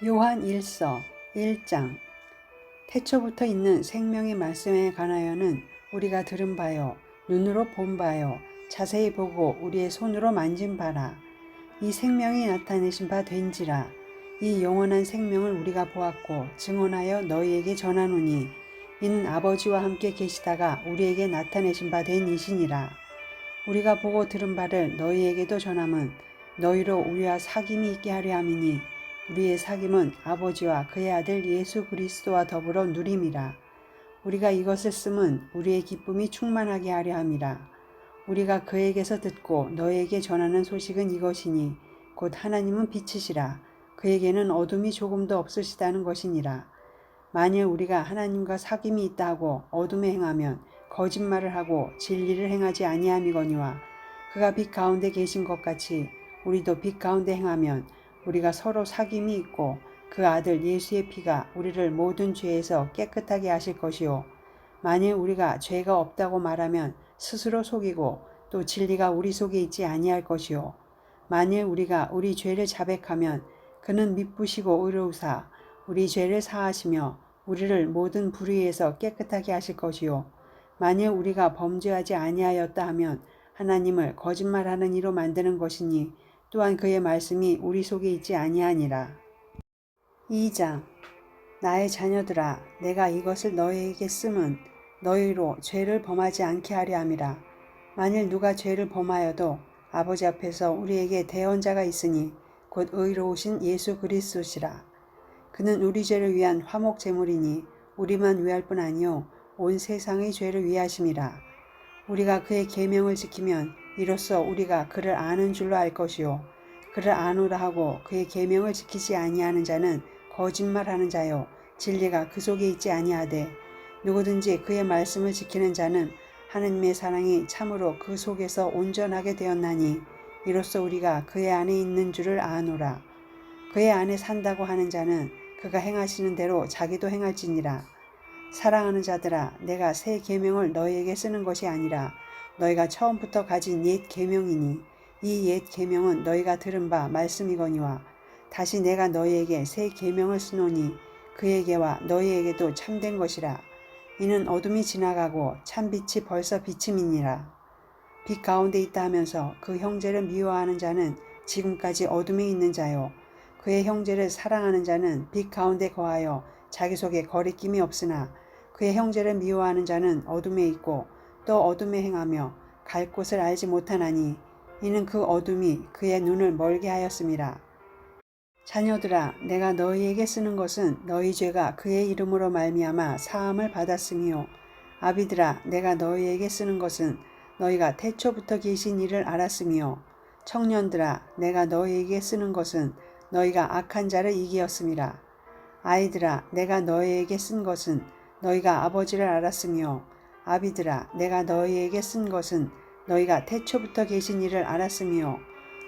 요한 1서 1장. 태초부터 있는 생명의 말씀에 관하여는 우리가 들은 바요 눈으로 본 바요 자세히 보고 우리의 손으로 만진 바라. 이 생명이 나타내신 바 된지라. 이 영원한 생명을 우리가 보았고 증언하여 너희에게 전하노니 이는 아버지와 함께 계시다가 우리에게 나타내신 바 된 이시니라. 우리가 보고 들은 바를 너희에게도 전함은 너희로 우리와 사귐이 있게 하려 함이니 우리의 사귐은 아버지와 그의 아들 예수 그리스도와 더불어 누림이라. 우리가 이것을 쓰면 우리의 기쁨이 충만하게 하려 함이라. 우리가 그에게서 듣고 너희에게 전하는 소식은 이것이니 곧 하나님은 빛이시라. 그에게는 어둠이 조금도 없으시다는 것이니라. 만일 우리가 하나님과 사귐이 있다 하고 어둠에 행하면 거짓말을 하고 진리를 행하지 아니함이거니와 그가 빛 가운데 계신 것 같이 우리도 빛 가운데 행하면 우리가 서로 사귐이 있고 그 아들 예수의 피가 우리를 모든 죄에서 깨끗하게 하실 것이요 만일 우리가 죄가 없다고 말하면 스스로 속이고 또 진리가 우리 속에 있지 아니할 것이요 만일 우리가 우리 죄를 자백하면 그는 미쁘시고 의로우사 우리 죄를 사하시며 우리를 모든 불의에서 깨끗하게 하실 것이요 만일 우리가 범죄하지 아니하였다 하면 하나님을 거짓말하는 이로 만드는 것이니 또한 그의 말씀이 우리 속에 있지 아니하니라. 2장. 나의 자녀들아 내가 이것을 너희에게 쓰면 너희로 죄를 범하지 않게 하려 함이라. 만일 누가 죄를 범하여도 아버지 앞에서 우리에게 대언자가 있으니 곧 의로우신 예수 그리스도시라. 그는 우리 죄를 위한 화목 제물이니 우리만 위할 뿐 아니요 온 세상의 죄를 위하심이라. 우리가 그의 계명을 지키면 이로써 우리가 그를 아는 줄로 알 것이요 그를 아노라 하고 그의 계명을 지키지 아니하는 자는 거짓말하는 자요 진리가 그 속에 있지 아니하되 누구든지 그의 말씀을 지키는 자는 하나님의 사랑이 참으로 그 속에서 온전하게 되었나니 이로써 우리가 그의 안에 있는 줄을 아노라. 그의 안에 산다고 하는 자는 그가 행하시는 대로 자기도 행할지니라. 사랑하는 자들아 내가 새 계명을 너희에게 쓰는 것이 아니라 너희가 처음부터 가진 옛 계명이니 이 옛 계명은 너희가 들은 바 말씀이거니와 다시 내가 너희에게 새 계명을 쓰노니 그에게와 너희에게도 참된 것이라. 이는 어둠이 지나가고 참빛이 벌써 비침이니라. 빛 가운데 있다 하면서 그 형제를 미워하는 자는 지금까지 어둠에 있는 자요 그의 형제를 사랑하는 자는 빛 가운데 거하여 자기 속에 거리낌이 없으나 그의 형제를 미워하는 자는 어둠에 있고 또 어둠에 행하며 갈 곳을 알지 못하나니 이는 그 어둠이 그의 눈을 멀게 하였음이라. 자녀들아 내가 너희에게 쓰는 것은 너희 죄가 그의 이름으로 말미암아 사함을 받았음이요 아비들아 내가 너희에게 쓰는 것은 너희가 태초부터 계신 이를 알았음이요 청년들아 내가 너희에게 쓰는 것은 너희가 악한 자를 이기었음이라. 아이들아 내가 너희에게 쓴 것은 너희가 아버지를 알았으며 아비들아 내가 너희에게 쓴 것은 너희가 태초부터 계신 이를 알았으며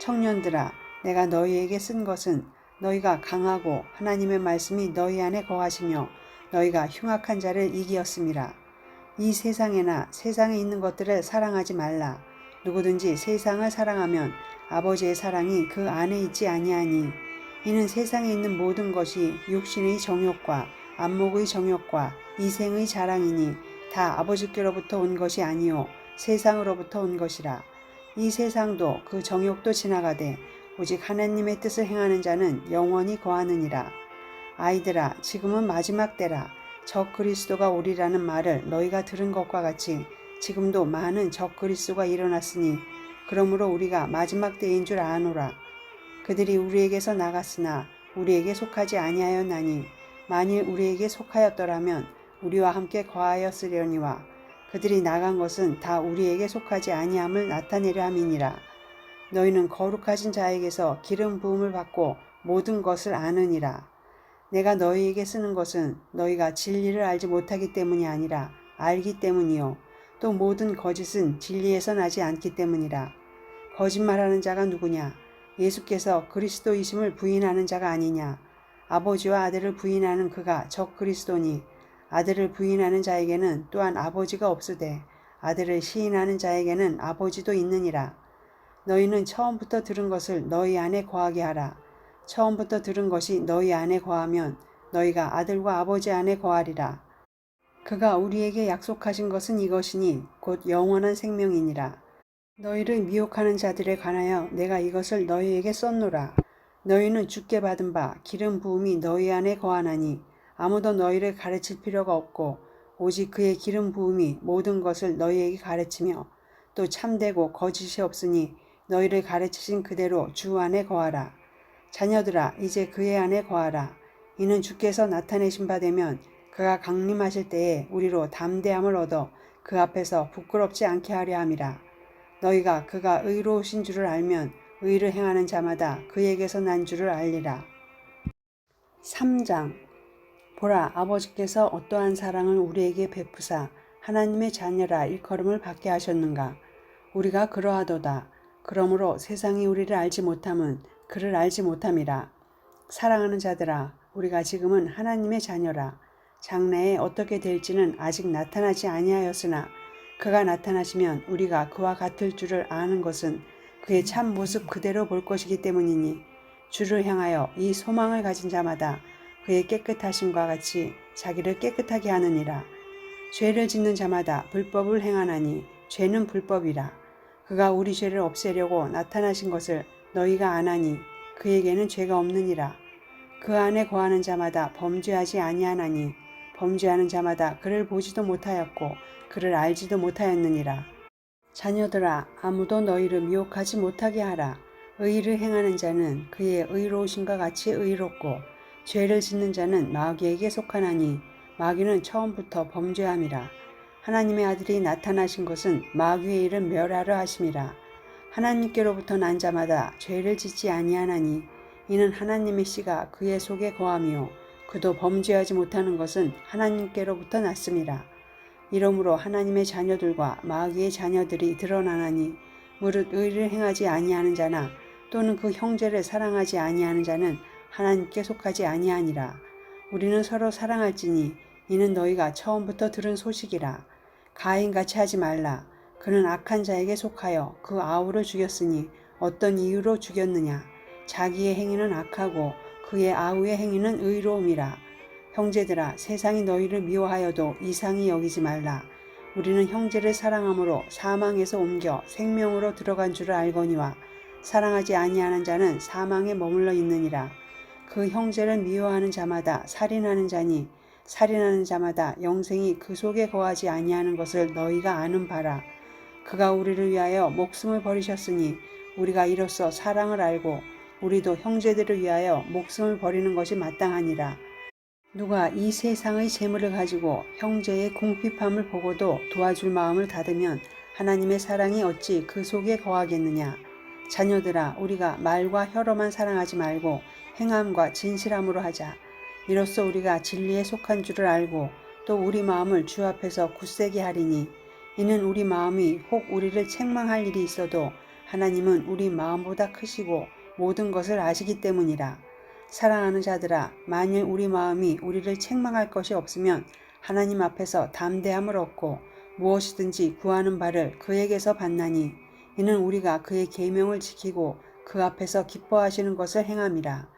청년들아 내가 너희에게 쓴 것은 너희가 강하고 하나님의 말씀이 너희 안에 거하시며 너희가 흉악한 자를 이기었음이라. 이 세상에나 세상에 있는 것들을 사랑하지 말라. 누구든지 세상을 사랑하면 아버지의 사랑이 그 안에 있지 아니하니 이는 세상에 있는 모든 것이 육신의 정욕과 안목의 정욕과 이생의 자랑이니 다 아버지께로부터 온 것이 아니요 세상으로부터 온 것이라. 이 세상도 그 정욕도 지나가되 오직 하나님의 뜻을 행하는 자는 영원히 거하느니라. 아이들아 지금은 마지막 때라. 적 그리스도가 오리라는 말을 너희가 들은 것과 같이 지금도 많은 적 그리스도가 일어났으니 그러므로 우리가 마지막 때인 줄 아노라. 그들이 우리에게서 나갔으나 우리에게 속하지 아니하였나니 만일 우리에게 속하였더라면 우리와 함께 거하였으려니와 그들이 나간 것은 다 우리에게 속하지 아니함을 나타내려 함이니라. 너희는 거룩하신 자에게서 기름 부음을 받고 모든 것을 아느니라. 내가 너희에게 쓰는 것은 너희가 진리를 알지 못하기 때문이 아니라 알기 때문이요 또 모든 거짓은 진리에서 나지 않기 때문이라. 거짓말하는 자가 누구냐? 예수께서 그리스도이심을 부인하는 자가 아니냐? 아버지와 아들을 부인하는 그가 적 그리스도니 아들을 부인하는 자에게는 또한 아버지가 없으되 아들을 시인하는 자에게는 아버지도 있느니라. 너희는 처음부터 들은 것을 너희 안에 거하게 하라. 처음부터 들은 것이 너희 안에 거하면 너희가 아들과 아버지 안에 거하리라. 그가 우리에게 약속하신 것은 이것이니 곧 영원한 생명이니라. 너희를 미혹하는 자들에 관하여 내가 이것을 너희에게 썼노라. 너희는 주께 받은 바 기름 부음이 너희 안에 거하나니 아무도 너희를 가르칠 필요가 없고 오직 그의 기름 부음이 모든 것을 너희에게 가르치며 또 참되고 거짓이 없으니 너희를 가르치신 그대로 주 안에 거하라. 자녀들아 이제 그의 안에 거하라. 이는 주께서 나타내신 바 되면 그가 강림하실 때에 우리로 담대함을 얻어 그 앞에서 부끄럽지 않게 하려 함이라. 너희가 그가 의로우신 줄을 알면 의를 행하는 자마다 그에게서 난 줄을 알리라. 3장. 보라, 아버지께서 어떠한 사랑을 우리에게 베푸사 하나님의 자녀라 일컬음을 받게 하셨는가. 우리가 그러하도다. 그러므로 세상이 우리를 알지 못함은 그를 알지 못함이라. 사랑하는 자들아, 우리가 지금은 하나님의 자녀라. 장래에 어떻게 될지는 아직 나타나지 아니하였으나 그가 나타나시면 우리가 그와 같을 줄을 아는 것은 그의 참 모습 그대로 볼 것이기 때문이니 주를 향하여 이 소망을 가진 자마다 그의 깨끗하심과 같이 자기를 깨끗하게 하느니라. 죄를 짓는 자마다 불법을 행하나니 죄는 불법이라. 그가 우리 죄를 없애려고 나타나신 것을 너희가 아나니 그에게는 죄가 없느니라. 그 안에 거하는 자마다 범죄하지 아니하나니 범죄하는 자마다 그를 보지도 못하였고 그를 알지도 못하였느니라. 자녀들아, 아무도 너희를 미혹하지 못하게 하라. 의를 행하는 자는 그의 의로우심과 같이 의롭고 죄를 짓는 자는 마귀에게 속하나니 마귀는 처음부터 범죄함이라. 하나님의 아들이 나타나신 것은 마귀의 일을 멸하려 하심이라. 하나님께로부터 난 자마다 죄를 짓지 아니하나니 이는 하나님의 씨가 그의 속에 거하며 그도 범죄하지 못하는 것은 하나님께로부터 났음이라. 이러므로 하나님의 자녀들과 마귀의 자녀들이 드러나나니 무릇 의를 행하지 아니하는 자나 또는 그 형제를 사랑하지 아니하는 자는 하나님께 속하지 아니하니라. 우리는 서로 사랑할지니 이는 너희가 처음부터 들은 소식이라. 가인같이 하지 말라. 그는 악한 자에게 속하여 그 아우를 죽였으니 어떤 이유로 죽였느냐. 자기의 행위는 악하고 그의 아우의 행위는 의로움이라. 형제들아, 세상이 너희를 미워하여도 이상히 여기지 말라. 우리는 형제를 사랑함으로 사망에서 옮겨 생명으로 들어간 줄을 알거니와 사랑하지 아니하는 자는 사망에 머물러 있느니라. 그 형제를 미워하는 자마다 살인하는 자니 살인하는 자마다 영생이 그 속에 거하지 아니하는 것을 너희가 아는 바라. 그가 우리를 위하여 목숨을 버리셨으니 우리가 이로써 사랑을 알고 우리도 형제들을 위하여 목숨을 버리는 것이 마땅하니라. 누가 이 세상의 재물을 가지고 형제의 궁핍함을 보고도 도와줄 마음을 닫으면 하나님의 사랑이 어찌 그 속에 거하겠느냐. 자녀들아, 우리가 말과 혀로만 사랑하지 말고 행함과 진실함으로 하자. 이로써 우리가 진리에 속한 줄을 알고 또 우리 마음을 주 앞에서 굳세게 하리니 이는 우리 마음이 혹 우리를 책망할 일이 있어도 하나님은 우리 마음보다 크시고 모든 것을 아시기 때문이라. 사랑하는 자들아, 만일 우리 마음이 우리를 책망할 것이 없으면 하나님 앞에서 담대함을 얻고 무엇이든지 구하는 바를 그에게서 받나니 이는 우리가 그의 계명을 지키고 그 앞에서 기뻐하시는 것을 행함이라.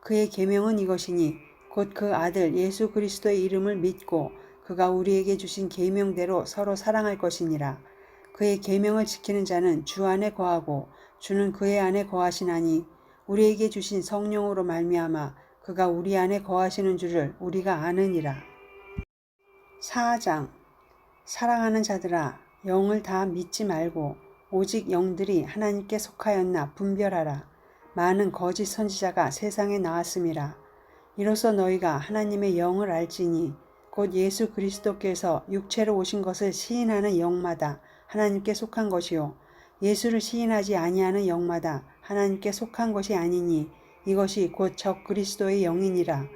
그의 계명은 이것이니 곧 그 아들 예수 그리스도의 이름을 믿고 그가 우리에게 주신 계명대로 서로 사랑할 것이니라. 그의 계명을 지키는 자는 주 안에 거하고 주는 그의 안에 거하시나니 우리에게 주신 성령으로 말미암아 그가 우리 안에 거하시는 줄을 우리가 아느니라. 4장. 사랑하는 자들아, 영을 다 믿지 말고 오직 영들이 하나님께 속하였나 분별하라. 많은 거짓 선지자가 세상에 나왔음이라. 이로써 너희가 하나님의 영을 알지니 곧 예수 그리스도께서 육체로 오신 것을 시인하는 영마다 하나님께 속한 것이요 예수를 시인하지 아니하는 영마다 하나님께 속한 것이 아니니 이것이 곧 적 그리스도의 영이니라.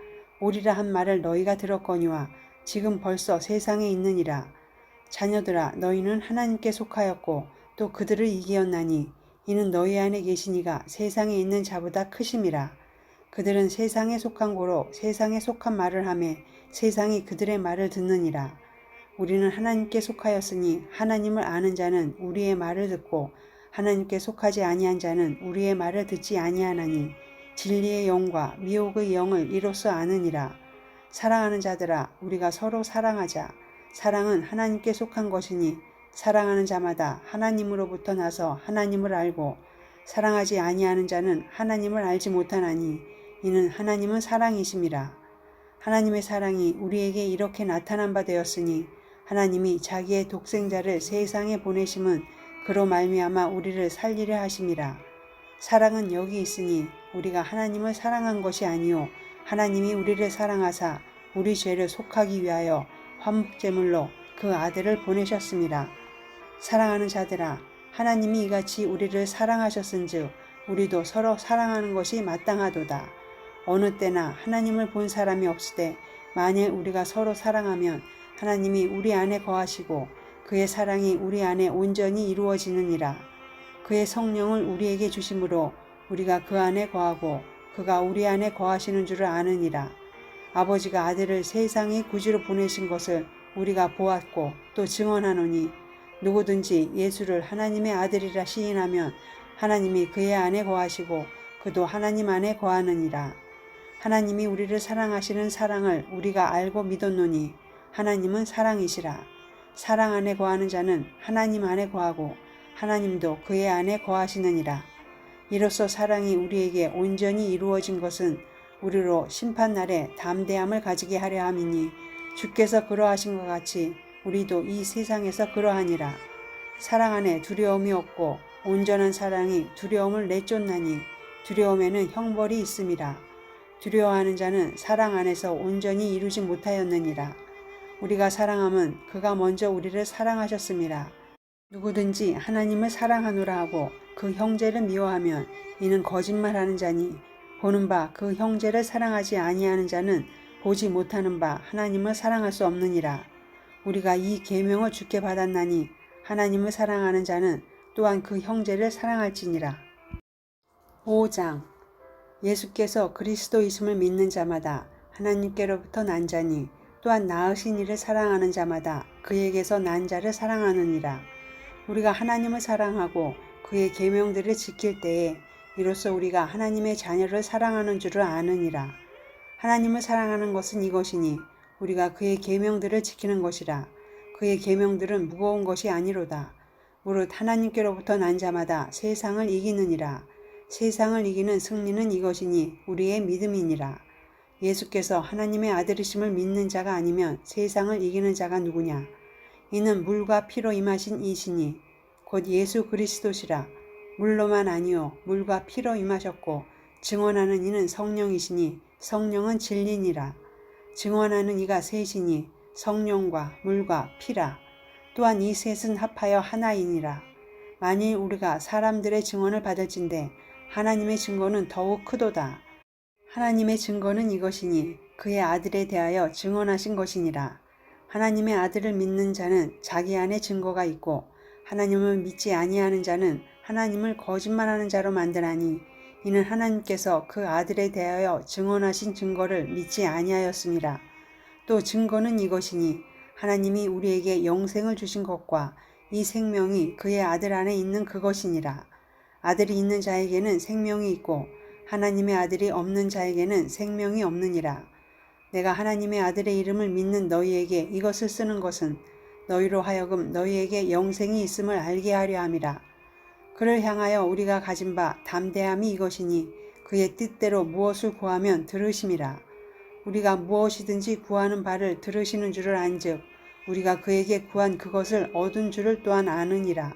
오리라 한 말을 너희가 들었거니와 지금 벌써 세상에 있느니라. 자녀들아, 너희는 하나님께 속하였고 또 그들을 이기었나니 이는 너희 안에 계신 이가 세상에 있는 자보다 크심이라. 그들은 세상에 속한 고로 세상에 속한 말을 하며 세상이 그들의 말을 듣느니라. 우리는 하나님께 속하였으니 하나님을 아는 자는 우리의 말을 듣고 하나님께 속하지 아니한 자는 우리의 말을 듣지 아니하나니 진리의 영과 미혹의 영을 이로써 아느니라. 사랑하는 자들아, 우리가 서로 사랑하자. 사랑은 하나님께 속한 것이니 사랑하는 자마다 하나님으로부터 나서 하나님을 알고 사랑하지 아니하는 자는 하나님을 알지 못하나니 이는 하나님은 사랑이심이라. 하나님의 사랑이 우리에게 이렇게 나타난 바 되었으니 하나님이 자기의 독생자를 세상에 보내심은 그로 말미암아 우리를 살리려 하심이라. 사랑은 여기 있으니 우리가 하나님을 사랑한 것이 아니요 하나님이 우리를 사랑하사 우리 죄를 속하기 위하여 화목제물로 그 아들을 보내셨습니다. 사랑하는 자들아, 하나님이 이같이 우리를 사랑하셨은즉 우리도 서로 사랑하는 것이 마땅하도다. 어느 때나 하나님을 본 사람이 없으되 만일 우리가 서로 사랑하면 하나님이 우리 안에 거하시고 그의 사랑이 우리 안에 온전히 이루어지느니라. 그의 성령을 우리에게 주심으로 우리가 그 안에 거하고 그가 우리 안에 거하시는 줄을 아느니라. 아버지가 아들을 세상의 구주로 보내신 것을 우리가 보았고 또 증언하노니 누구든지 예수를 하나님의 아들이라 시인하면 하나님이 그의 안에 거하시고 그도 하나님 안에 거하느니라. 하나님이 우리를 사랑하시는 사랑을 우리가 알고 믿었노니 하나님은 사랑이시라. 사랑 안에 거하는 자는 하나님 안에 거하고 하나님도 그의 안에 거하시느니라. 이로써 사랑이 우리에게 온전히 이루어진 것은 우리로 심판날에 담대함을 가지게 하려 함이니 주께서 그러하신 것 같이 우리도 이 세상에서 그러하니라. 사랑 안에 두려움이 없고 온전한 사랑이 두려움을 내쫓나니 두려움에는 형벌이 있음이라. 두려워하는 자는 사랑 안에서 온전히 이루지 못하였느니라. 우리가 사랑함은 그가 먼저 우리를 사랑하셨음이라. 누구든지 하나님을 사랑하노라 하고 그 형제를 미워하면 이는 거짓말하는 자니 보는 바 그 형제를 사랑하지 아니하는 자는 보지 못하는 바 하나님을 사랑할 수 없느니라. 우리가 이 계명을 주께 받았나니 하나님을 사랑하는 자는 또한 그 형제를 사랑할지니라. 5장. 예수께서 그리스도이심을 믿는 자마다 하나님께로부터 난 자니 또한 낳으신 이를 사랑하는 자마다 그에게서 난 자를 사랑하느니라. 우리가 하나님을 사랑하고 그의 계명들을 지킬 때에 이로써 우리가 하나님의 자녀를 사랑하는 줄을 아느니라. 하나님을 사랑하는 것은 이것이니 우리가 그의 계명들을 지키는 것이라. 그의 계명들은 무거운 것이 아니로다. 무릇 하나님께로부터 난 자마다 세상을 이기느니라. 세상을 이기는 승리는 이것이니 우리의 믿음이니라. 예수께서 하나님의 아들이심을 믿는 자가 아니면 세상을 이기는 자가 누구냐? 이는 물과 피로 임하신 이시니 곧 예수 그리스도시라. 물로만 아니요 물과 피로 임하셨고 증언하는 이는 성령이시니 성령은 진리니라. 증언하는 이가 셋이니 성령과 물과 피라. 또한 이 셋은 합하여 하나이니라. 만일 우리가 사람들의 증언을 받을진대 하나님의 증거는 더욱 크도다. 하나님의 증거는 이것이니 그의 아들에 대하여 증언하신 것이니라. 하나님의 아들을 믿는 자는 자기 안에 증거가 있고 하나님을 믿지 아니하는 자는 하나님을 거짓말하는 자로 만드나니 이는 하나님께서 그 아들에 대하여 증언하신 증거를 믿지 아니하였습니다. 또 증거는 이것이니 하나님이 우리에게 영생을 주신 것과 이 생명이 그의 아들 안에 있는 그것이니라. 아들이 있는 자에게는 생명이 있고 하나님의 아들이 없는 자에게는 생명이 없느니라. 내가 하나님의 아들의 이름을 믿는 너희에게 이것을 쓰는 것은 너희로 하여금 너희에게 영생이 있음을 알게 하려 함이라. 그를 향하여 우리가 가진 바 담대함이 이것이니 그의 뜻대로 무엇을 구하면 들으심이라. 우리가 무엇이든지 구하는 바를 들으시는 줄을 안즉 우리가 그에게 구한 그것을 얻은 줄을 또한 아느니라.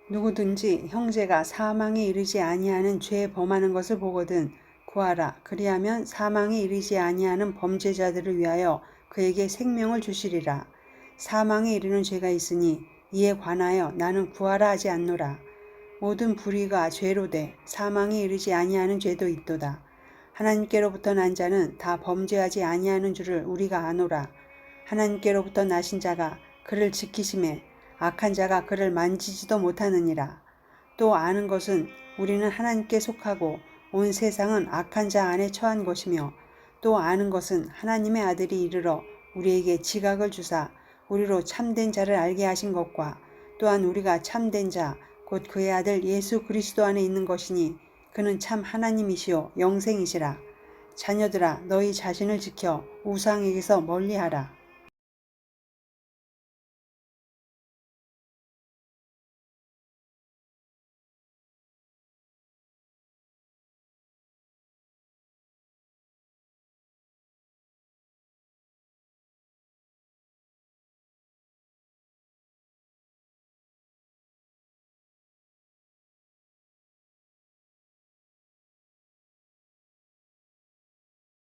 누구든지 형제가 사망에 이르지 아니하는 죄에 범하는 것을 보거든 구하라. 그리하면 사망에 이르지 아니하는 범죄자들을 위하여 그에게 생명을 주시리라. 사망에 이르는 죄가 있으니 이에 관하여 나는 구하라 하지 않노라. 모든 불의가 죄로 돼 사망에 이르지 아니하는 죄도 있도다. 하나님께로부터 난 자는 다 범죄하지 아니하는 줄을 우리가 아노라. 하나님께로부터 나신 자가 그를 지키심에 악한 자가 그를 만지지도 못하느니라. 또 아는 것은 우리는 하나님께 속하고 온 세상은 악한 자 안에 처한 것이며 또 아는 것은 하나님의 아들이 이르러 우리에게 지각을 주사 우리로 참된 자를 알게 하신 것과 또한 우리가 참된 자 곧 그의 아들 예수 그리스도 안에 있는 것이니 그는 참 하나님이시요 영생이시라. 자녀들아 너희 자신을 지켜 우상에게서 멀리하라.